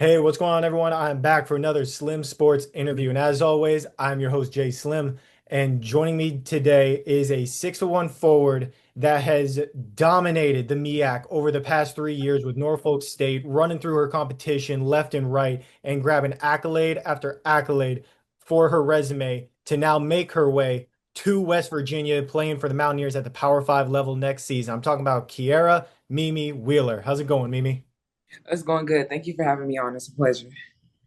Hey, what's going on, everyone? I'm back for another Slim Sports interview. And as always, I'm your host, Jay Slim. And joining me today is a 6'1" forward that has dominated the MEAC over the past 3 years with Norfolk State, running through her competition left and right and grabbing accolade after accolade for her resume to now make her way to West Virginia, playing for the Mountaineers at the Power 5 level next season. I'm talking about Kierra Mimi Wheeler. How's it going, Mimi? It's going good. Thank you for having me on. It's a pleasure.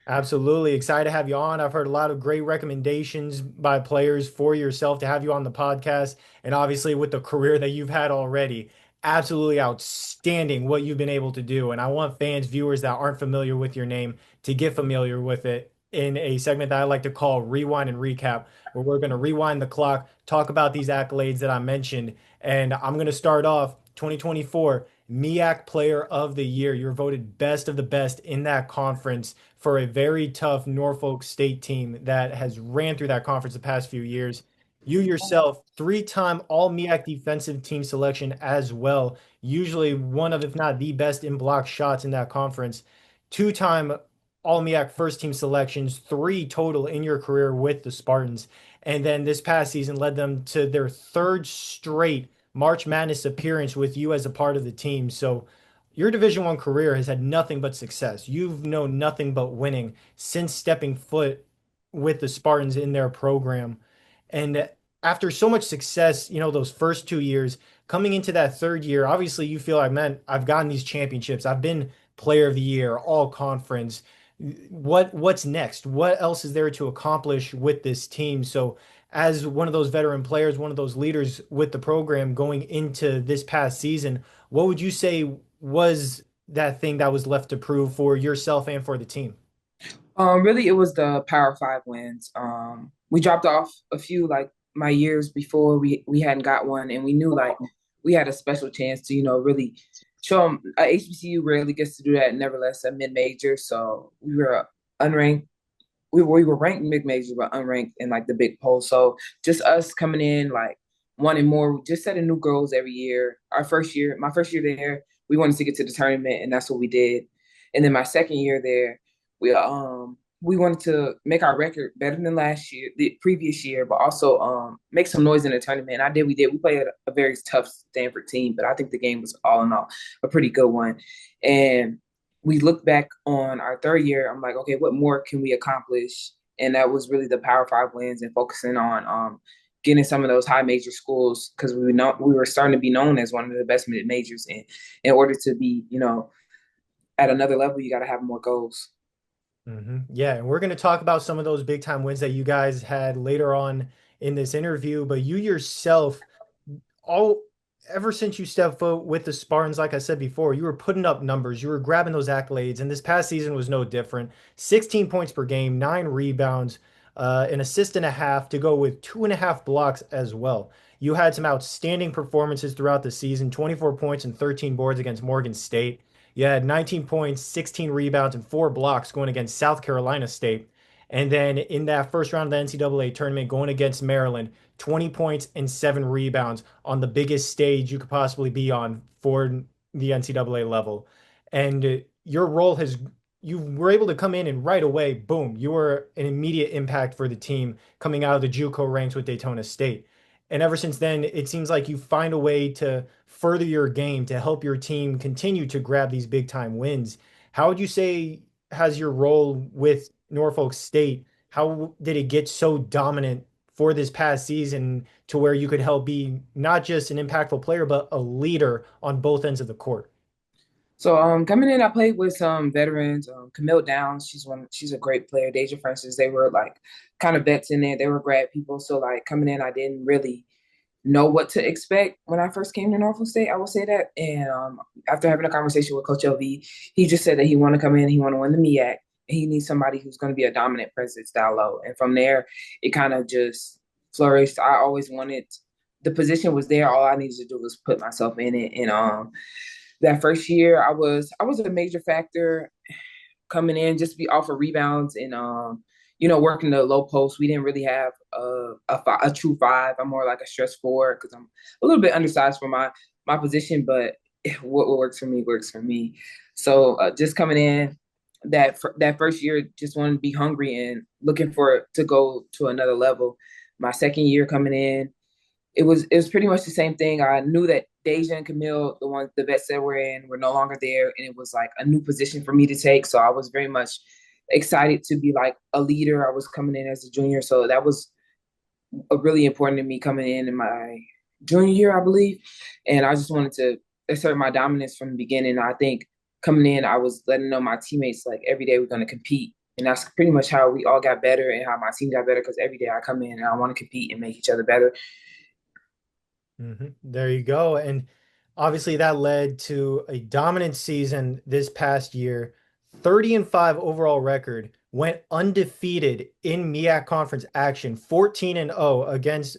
Absolutely. Excited to have you on. I've heard a lot of great recommendations by players for yourself to have you on the podcast. And obviously, with the career that you've had already, absolutely outstanding what you've been able to do. And I want fans, viewers that aren't familiar with your name to get familiar with it in a segment that I like to call Rewind and Recap, where we're going to rewind the clock, talk about these accolades that I mentioned. And I'm going to start off 2024 MEAC Player of the Year. You're voted best of the best in that conference for a very tough Norfolk State team that has ran through that conference the past few years. You yourself, three-time All MEAC defensive team selection as well. Usually one of, if not the best in block shots in that conference. Two-time All MEAC first team selections, three total in your career with the Spartans. And then this past season led them to their third straight March Madness appearance with you as a part of the team. So your Division One career has had nothing but success. You've known nothing but winning since stepping foot with the Spartans in their program. And after so much success, those first 2 years, coming into that third year, obviously you feel like, man, I've gotten these championships. I've been player of the year, all conference. What's next? What else is there to accomplish with this team? So as one of those veteran players, one of those leaders with the program going into this past season, what would you say was that thing that was left to prove for yourself and for the team? Really, it was the Power Five wins. We dropped off a few like my years before we hadn't got one, and we knew like we had a special chance to really show them. HBCU rarely gets to do that, nevertheless a mid major. So we were unranked. We were ranked mid major, but unranked in like the big poll. So just us coming in like wanting more, just setting new goals every year. My first year there, we wanted to get to the tournament, and that's what we did. And then my second year there, we wanted to make our record better than last year, the previous year, but also make some noise in the tournament. And we did. We played a very tough Stanford team, but I think the game was all in all a pretty good one. And we look back on our third year. I'm like, okay, what more can we accomplish? And that was really the Power Five wins and focusing on getting some of those high major schools because we were starting to be known as one of the best mid majors. And in order to be, at another level, you got to have more goals. Yeah, and we're going to talk about some of those big time wins that you guys had later on in this interview. But you yourself, all ever since you stepped foot with the Spartans, like I said before, you were putting up numbers, you were grabbing those accolades, and this past season was no different. 16 points per game, 9 rebounds, an assist and a half to go with 2.5 blocks as well. You had some outstanding performances throughout the season, 24 points and 13 boards against Morgan State. You had 19 points, 16 rebounds, and 4 blocks going against South Carolina State. And then in that first round of the NCAA tournament, going against Maryland, 20 points and 7 rebounds on the biggest stage you could possibly be on for the NCAA level. And your role has, you were able to come in and right away, boom, you were an immediate impact for the team coming out of the JUCO ranks with Daytona State. And ever since then, it seems like you find a way to further your game to help your team continue to grab these big time wins. How would you say has your role with Norfolk State? How did it get so dominant for this past season to where you could help be not just an impactful player, but a leader on both ends of the court? So coming in, I played with some veterans. Camille Downs, she's a great player. Deja Francis, they were like kind of vets in there. They were grad people. So like coming in, I didn't really know what to expect when I first came to Norfolk State. I will say that. And after having a conversation with Coach LV, he just said that he want to come in, he want to win the MEAC. And he needs somebody who's going to be a dominant presence down low. And from there, it kind of just flourished. I always wanted the position was there. All I needed to do was put myself in it. And that first year, I was a major factor coming in just to be off of rebounds and working the low post. We didn't really have a true five. I'm more like a stretch four because I'm a little bit undersized for my position, but what works for me works for me. So just coming in, that first year just wanted to be hungry and looking for it to go to another level. My second year coming in, it was pretty much the same thing. I knew that Deja and Camille, the vets that were in, were no longer there, and it was like a new position for me to take. So I was very much excited to be like a leader. I was coming in as a junior, so that was really important to me coming in my junior year, I believe. And I just wanted to assert my dominance from the beginning. I think coming in, I was letting know my teammates like every day we're going to compete. And that's pretty much how we all got better and how my team got better because every day I come in and I want to compete and make each other better. There you go. And obviously that led to a dominant season this past year. 30-5 overall record, went undefeated in MEAC conference action, 14-0 against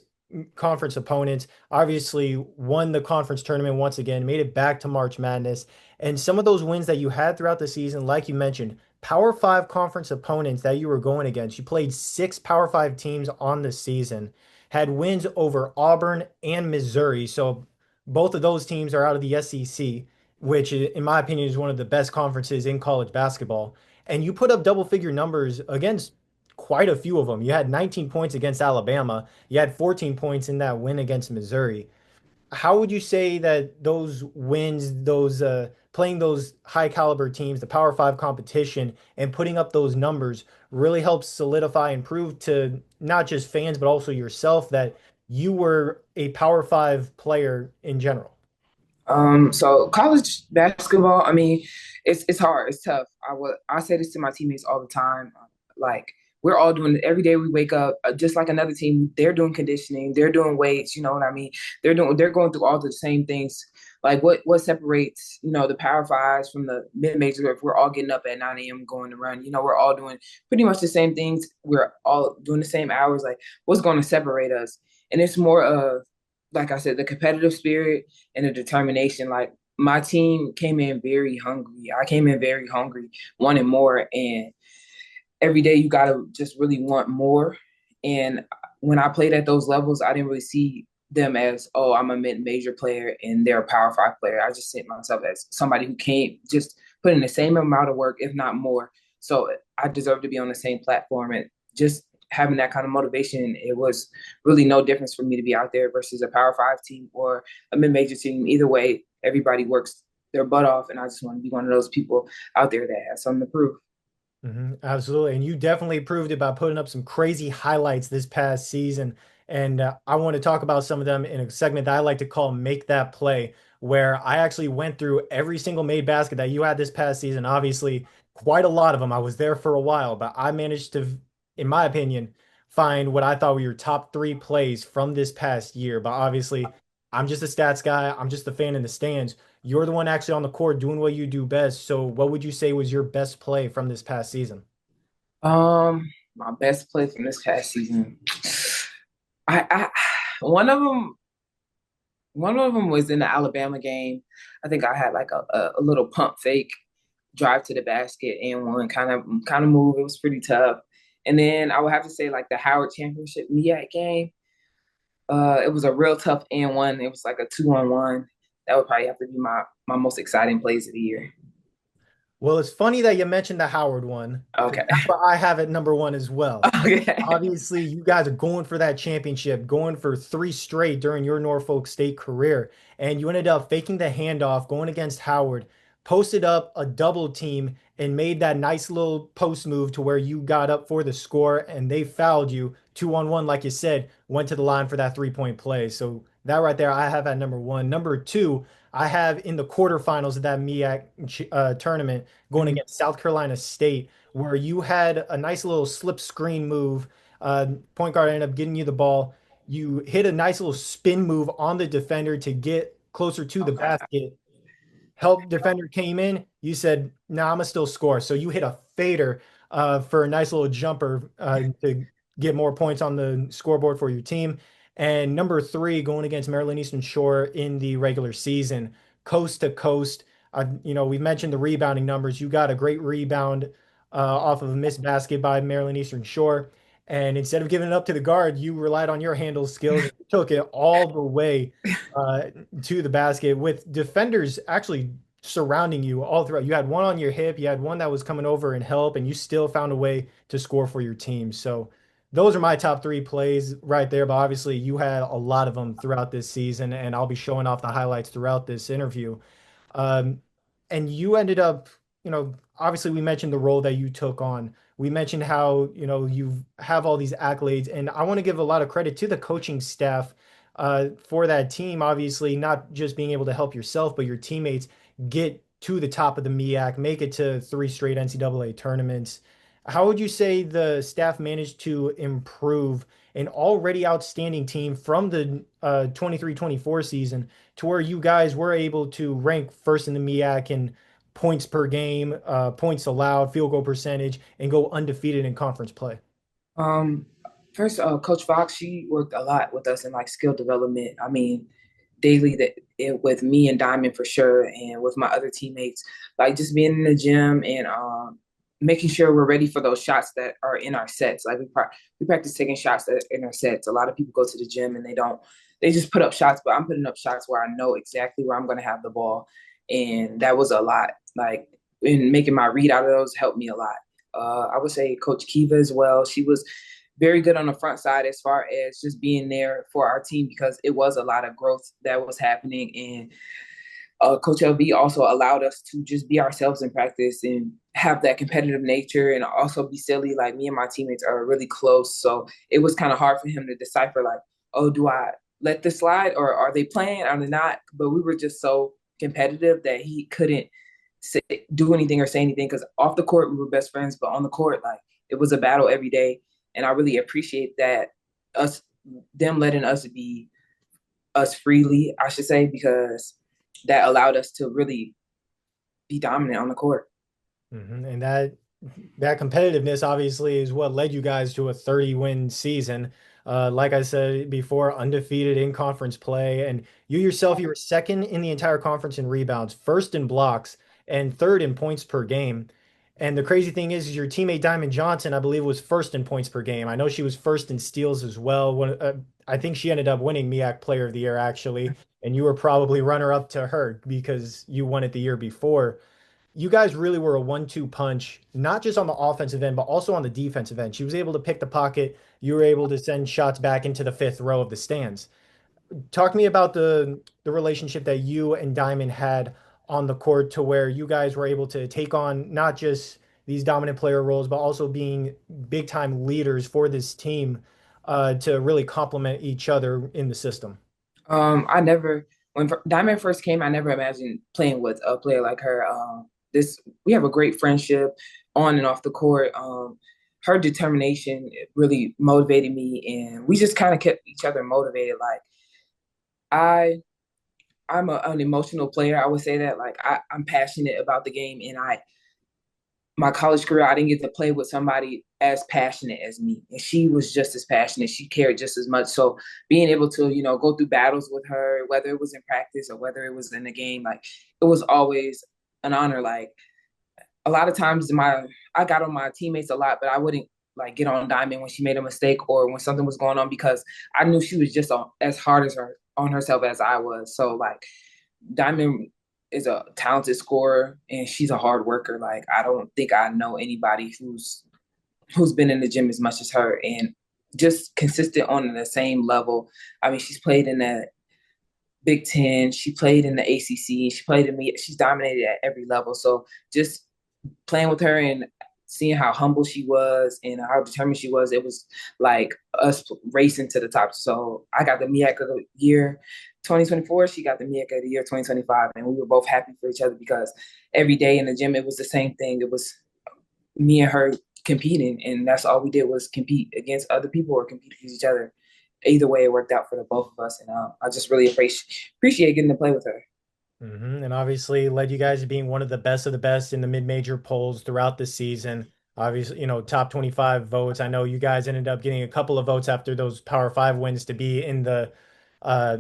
conference opponents. Obviously won the conference tournament once again, made it back to March Madness. And some of those wins that you had throughout the season, like you mentioned, Power 5 conference opponents that you were going against. You played 6 Power 5 teams on the season, had wins over Auburn and Missouri. So both of those teams are out of the SEC, which in my opinion is one of the best conferences in college basketball. And you put up double figure numbers against quite a few of them. You had 19 points against Alabama. You had 14 points in that win against Missouri. How would you say that those wins, those playing those high caliber teams, the Power Five competition, and putting up those numbers really helps solidify and prove to not just fans but also yourself that you were a Power Five player in general? So college basketball, I mean, it's hard, it's tough. I say this to my teammates all the time. Like we're all doing it every day. We wake up just like another team. They're doing conditioning, they're doing weights. You know what I mean? They're going through all the same things. Like what separates the Power Fives from the mid majors? If we're all getting up at 9 a.m. going to run, we're all doing pretty much the same things. We're all doing the same hours. Like what's going to separate us? And it's more of like I said, the competitive spirit and the determination. Like my team came in very hungry. I came in very hungry, wanting more. And every day you gotta just really want more. And when I played at those levels, I didn't really see them as, oh, I'm a mid-major player and they're a Power 5 player. I just see myself as somebody who came just put in the same amount of work, if not more. So I deserve to be on the same platform. And just having that kind of motivation, it was really no difference for me to be out there versus a Power 5 team or a mid-major team. Either way, everybody works their butt off, and I just want to be one of those people out there that has something to prove. Absolutely. And you definitely proved it by putting up some crazy highlights this past season. And I want to talk about some of them in a segment that I like to call Make That Play, where I actually went through every single made basket that you had this past season. Obviously, quite a lot of them. I was there for a while, but I managed to, in my opinion, find what I thought were your top 3 plays from this past year. But obviously, I'm just a stats guy. I'm just a fan in the stands. You're the one actually on the court doing what you do best. So, what would you say was your best play from this past season? My best play from this past season. I one of them one of them was in the Alabama game. I think I had like a little pump fake drive to the basket and one kind of move. It was pretty tough. And then I would have to say like the Howard Championship MEAC game. It was a real tough and one. It was like a 2-on-1. That would probably have to be my most exciting plays of the year. Well, it's funny that you mentioned the Howard one because Okay. that's what I have at number one as well. Okay. Obviously, you guys are going for that championship, going for 3 straight during your Norfolk State career, and you ended up faking the handoff, going against Howard, posted up a double team, and made that nice little post move to where you got up for the score, and they fouled you 2-on-1, like you said, went to the line for that 3-point play. So that right there, I have at number one. Number two, I have in the quarterfinals of that MEAC tournament going Mhm. against South Carolina State, where you had a nice little slip screen move. Point guard ended up getting you the ball. You hit a nice little spin move on the defender to get closer to the Okay. basket. Help defender came in. You said, "Nah, I'm gonna still score." So you hit a fader for a nice little jumper to get more points on the scoreboard for your team. And number three, going against Maryland Eastern Shore in the regular season, coast to coast. We mentioned the rebounding numbers. You got a great rebound off of a missed basket by Maryland Eastern Shore. And instead of giving it up to the guard, you relied on your handle skills and took it all the way uh, to the basket with defenders actually surrounding you all throughout. You had one on your hip, you had one that was coming over and help, and you still found a way to score for your team. So those are my top three plays right there. But obviously, you had a lot of them throughout this season, and I'll be showing off the highlights throughout this interview. Um, and you ended up, obviously we mentioned the role that you took on. We mentioned how, you have all these accolades, and I want to give a lot of credit to the coaching staff for that team. Obviously, not just being able to help yourself, but your teammates get to the top of the MEAC, make it to three straight NCAA tournaments. How would you say the staff managed to improve an already outstanding team from the 23-24 season to where you guys were able to rank first in the MEAC in points per game, points allowed, field goal percentage, and go undefeated in conference play? Um, First, Coach Fox, she worked a lot with us in like skill development. I mean, daily with me and Diamond for sure, and with my other teammates, like just being in the gym and making sure we're ready for those shots that are in our sets. Like we practice taking shots that are in our sets. A lot of people go to the gym and they just put up shots, but I'm putting up shots where I know exactly where I'm going to have the ball, and that was a lot. Like in making my read out of those helped me a lot. I would say Coach Kiva as well. She was very good on the front side as far as just being there for our team because it was a lot of growth that was happening. And Coach LV also allowed us to just be ourselves in practice and have that competitive nature and also be silly. Like me and my teammates are really close. So it was kind of hard for him to decipher, like, oh, do I let this slide or are they playing? Are they not? But we were just so competitive that he couldn't do anything or say anything because off the court we were best friends, but on the court, like it was a battle every day. And I really appreciate that us them letting us be us freely, I should say, because that allowed us to really be dominant on the court. And that competitiveness obviously is what led you guys to a 30-win season. Like I said before, undefeated in conference play, and you yourself, you were second in the entire conference in rebounds, first in blocks, and third in points per game. And the crazy thing is your teammate Diamond Johnson, I believe, was first in points per game. I know she was first in steals as well. I think she ended up winning MEAC Player of the Year, actually, and you were probably runner up to her because you won it the year before. You guys really were a 1-2 punch, not just on the offensive end, but also on the defensive end. She was able to pick the pocket. You were able to send shots back into the fifth row of the stands. Talk to me about the relationship that you and Diamond had on the court to where you guys were able to take on not just these dominant player roles, but also being big time leaders for this team to really complement each other in the system. I never, when Diamond first came, I never imagined playing with a player like her. This we have a great friendship on and off the court. Her determination really motivated me, and we just kind of kept each other motivated. Like I, an emotional player. I would say that like I'm passionate about the game, and my college career, I didn't get to play with somebody as passionate as me. And she was just as passionate. She cared just as much. So being able to, go through battles with her, whether it was in practice or whether it was in the game, like it was always an honor. Like a lot of times I got on my teammates a lot, but I wouldn't like get on Diamond when she made a mistake or when something was going on because I knew she was just as hard as her on herself as I was. So like Diamond is a talented scorer and she's a hard worker. Like I don't think I know anybody who's been in the gym as much as her and just consistent on the same level. I mean, she's played in the Big Ten, she played in the ACC, she played in me. She's dominated at every level. So just playing with her and seeing how humble she was and how determined she was, it was like us racing to the top. So I got the MEAC of the year 2024. She got the MEAC of the year 2025. And we were both happy for each other because every day in the gym, it was the same thing. It was me and her competing. And that's all we did was compete against other people or compete against each other. Either way, it worked out for the both of us. And I just really appreciate getting to play with her. And obviously led you guys to being one of the best in the mid-major polls throughout the season. Obviously, top 25 votes. I know you guys ended up getting a couple of votes after those Power Five wins to be in the uh,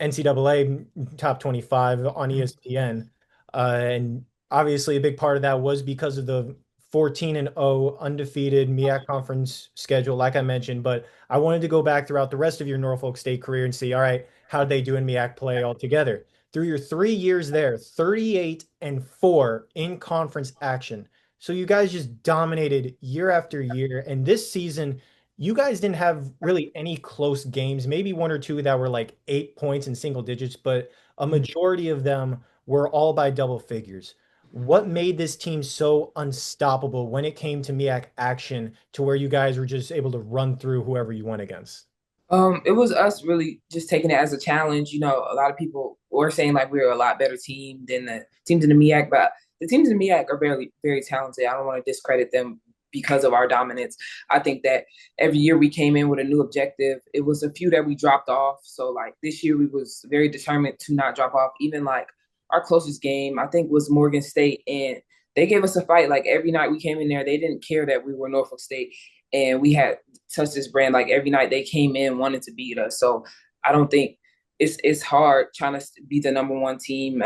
NCAA top 25 on ESPN. And obviously, a big part of that was because of the 14-0 undefeated MEAC conference schedule, like I mentioned. But I wanted to go back throughout the rest of your Norfolk State career and see, all right, how did they do in MEAC play altogether? Through your 3 years there, 38-4 in conference action. So you guys just dominated year after year. And this season, you guys didn't have really any close games, maybe one or two that were like 8 points in single digits, but a majority of them were all by double figures. What made this team so unstoppable when it came to MEAC action to where you guys were just able to run through whoever you went against? It was us really just taking it as a challenge. You know, a lot of people were saying like we were a lot better team than the teams in the MEAC, but the teams in the MEAC are very, very talented. I don't want to discredit them because of our dominance. I think that every year we came in with a new objective. It was a few that we dropped off. So like this year we was very determined to not drop off. Even like our closest game, I think was Morgan State, and they gave us a fight. Like every night we came in there, they didn't care that we were Norfolk State and we had touched this brand. Like every night they came in wanting to beat us. So I don't think it's hard trying to be the number one team.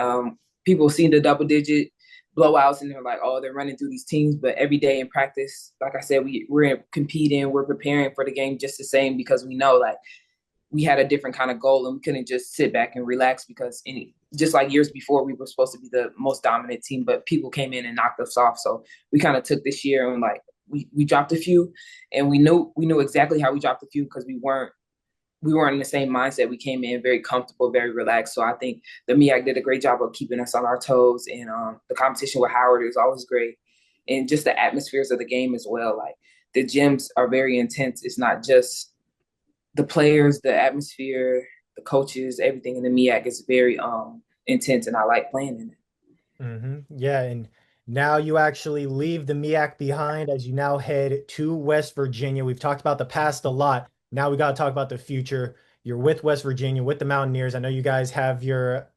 People see the double digit blowouts and they're like, oh, they're running through these teams. But every day in practice, like I said, we're competing, we're preparing for the game just the same because we know like we had a different kind of goal and we couldn't just sit back and relax because just like years before, we were supposed to be the most dominant team, but people came in and knocked us off. So we kind of took this year and like we dropped a few, and we knew exactly how we dropped a few because we weren't in the same mindset. We came in very comfortable, very relaxed. So I think the MEAC did a great job of keeping us on our toes, and the competition with Howard is always great, and just the atmospheres of the game as well. Like the gyms are very intense. It's not just the players, the atmosphere, the coaches, everything in the MEAC is very intense, and I like playing in it. Yeah, and now you actually leave the MEAC behind as you now head to West Virginia. We've talked about the past a lot. Now we got to talk about the future. You're with West Virginia, with the Mountaineers. I know you guys have your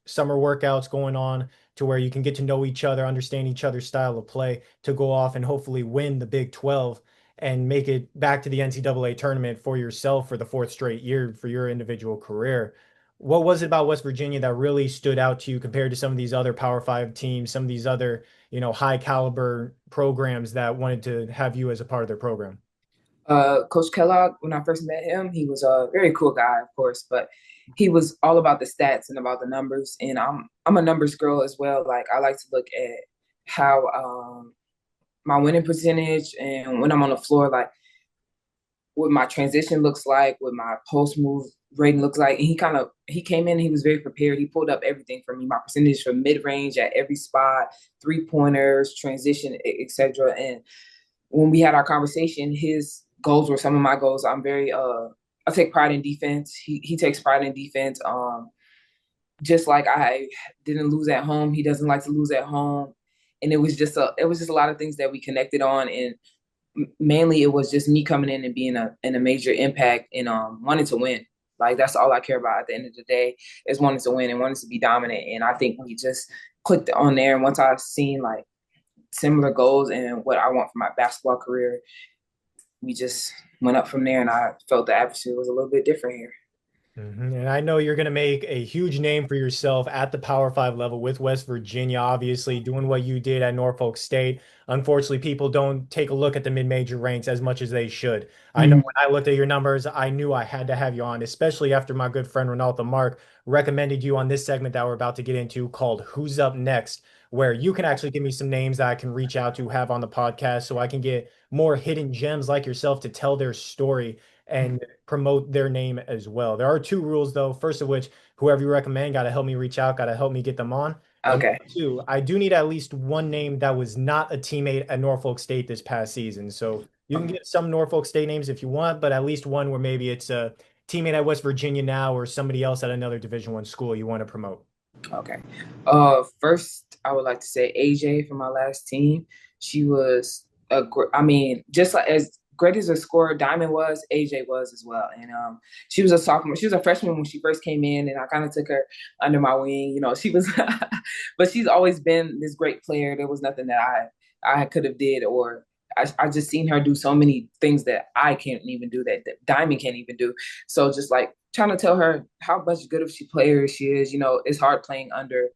summer workouts going on to where you can get to know each other, understand each other's style of play to go off and hopefully win the Big 12 and make it back to the NCAA tournament for yourself for the fourth straight year for your individual career. What was it about West Virginia that really stood out to you compared to some of these other Power Five teams, some of these other, high caliber programs that wanted to have you as a part of their program? Coach Kellogg, when I first met him, he was a very cool guy, of course, but he was all about the stats and about the numbers. And I'm a numbers girl as well. Like I like to look at how my winning percentage and when I'm on the floor, like what my transition looks like, what my post move rating looks like. And he came in and he was very prepared. He pulled up everything for me, my percentage from mid range at every spot, 3 pointers, transition, etc. And when we had our conversation, his goals were some of my goals. I take pride in defense. He takes pride in defense. Just like I didn't lose at home, he doesn't like to lose at home. And it was just a lot of things that we connected on, and mainly it was just me coming in and being a major impact and wanting to win. Like that's all I care about at the end of the day is wanting to win and wanting to be dominant. And I think we just clicked on there. And once I seen like similar goals and what I want for my basketball career, we just went up from there. And I felt the atmosphere was a little bit different here. And I know you're going to make a huge name for yourself at the Power Five level with West Virginia, obviously doing what you did at Norfolk State. Unfortunately, people don't take a look at the mid-major ranks as much as they should. I know Mm-hmm. when I looked at your numbers, I knew I had to have you on, especially after my good friend Ronaldo Mark recommended you on this segment that we're about to get into called Who's Up Next, where you can actually give me some names that I can reach out to have on the podcast so I can get more hidden gems like yourself to tell their story and promote their name as well. There are two rules though. First of which, whoever you recommend got to help me reach out, got to help me get them on. And Okay. number two, I do need at least one name that was not a teammate at Norfolk State this past season. So you can get some Norfolk State names if you want, but at least one where maybe it's a teammate at West Virginia now or somebody else at another Division I school you want to promote. Okay. First, I would like to say AJ from my last team. She was I mean, just like as great as a scorer Diamond was, AJ was as well. And she was a sophomore. She was a freshman when she first came in, and I kind of took her under my wing. You know, she was, but she's always been this great player. There was nothing that I could have did, or I just seen her do so many things that I can't even do, that Diamond can't even do. So just like trying to tell her how much good of she player she is. You know, it's hard playing under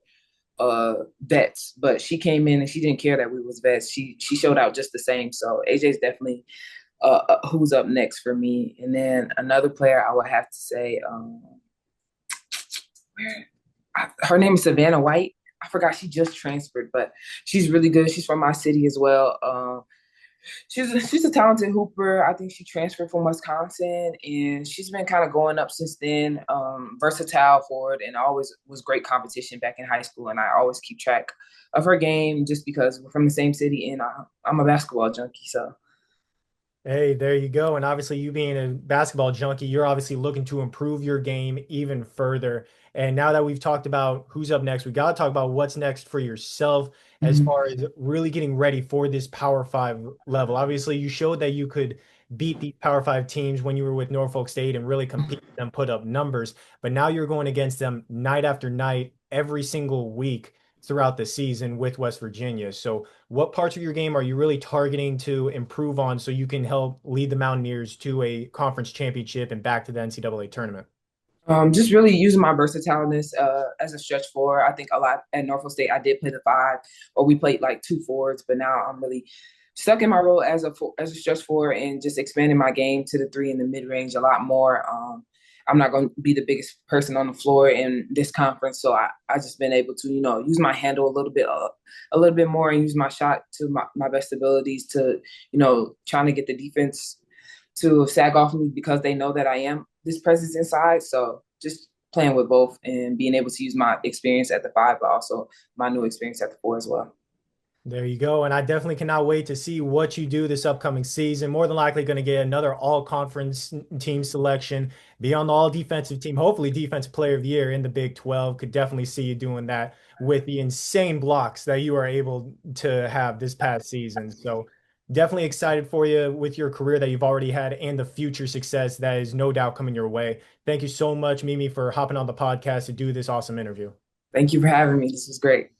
vets, but she came in and she didn't care that we was vets. She showed out just the same. So AJ's definitely who's up next for me. And then another player I would have to say, her name is Savannah White. I forgot she just transferred, but she's really good. She's from my city as well. She's a talented hooper. I think she transferred from Wisconsin, and she's been kind of going up since then. Versatile forward, and always was great competition back in high school. And I always keep track of her game just because we're from the same city, and I'm a basketball junkie. So Hey, there you go. And obviously, you being a basketball junkie, you're obviously looking to improve your game even further. And now that we've talked about who's up next, we got to talk about what's next for yourself as mhm. far as really getting ready for this Power Five level. Obviously, you showed that you could beat these Power Five teams when you were with Norfolk State and really compete with them, put up numbers. But now you're going against them night after night, every single week throughout the season with West Virginia. So, what parts of your game are you really targeting to improve on so you can help lead the Mountaineers to a conference championship and back to the NCAA tournament? Just really using my versatileness as a stretch four. I think a lot at Norfolk State, I did play the five, or we played like two forwards, but now I'm really stuck in my role as a stretch four and just expanding my game to the three in the mid range a lot more. I'm not going to be the biggest person on the floor in this conference, so I just been able to use my handle a little bit more and use my shot to my best abilities to trying to get the defense to sag off me because they know that I am this presence inside. So just playing with both and being able to use my experience at the five, but also my new experience at the four as well. There you go. And I definitely cannot wait to see what you do this upcoming season. More than likely going to get another all conference team selection, be on the all defensive team, hopefully defensive player of the year in the Big 12. Could definitely see you doing that with the insane blocks that you are able to have this past season. So definitely excited for you with your career that you've already had and the future success that is no doubt coming your way. Thank you so much, Mimi, for hopping on the podcast to do this awesome interview. Thank you for having me. This was great.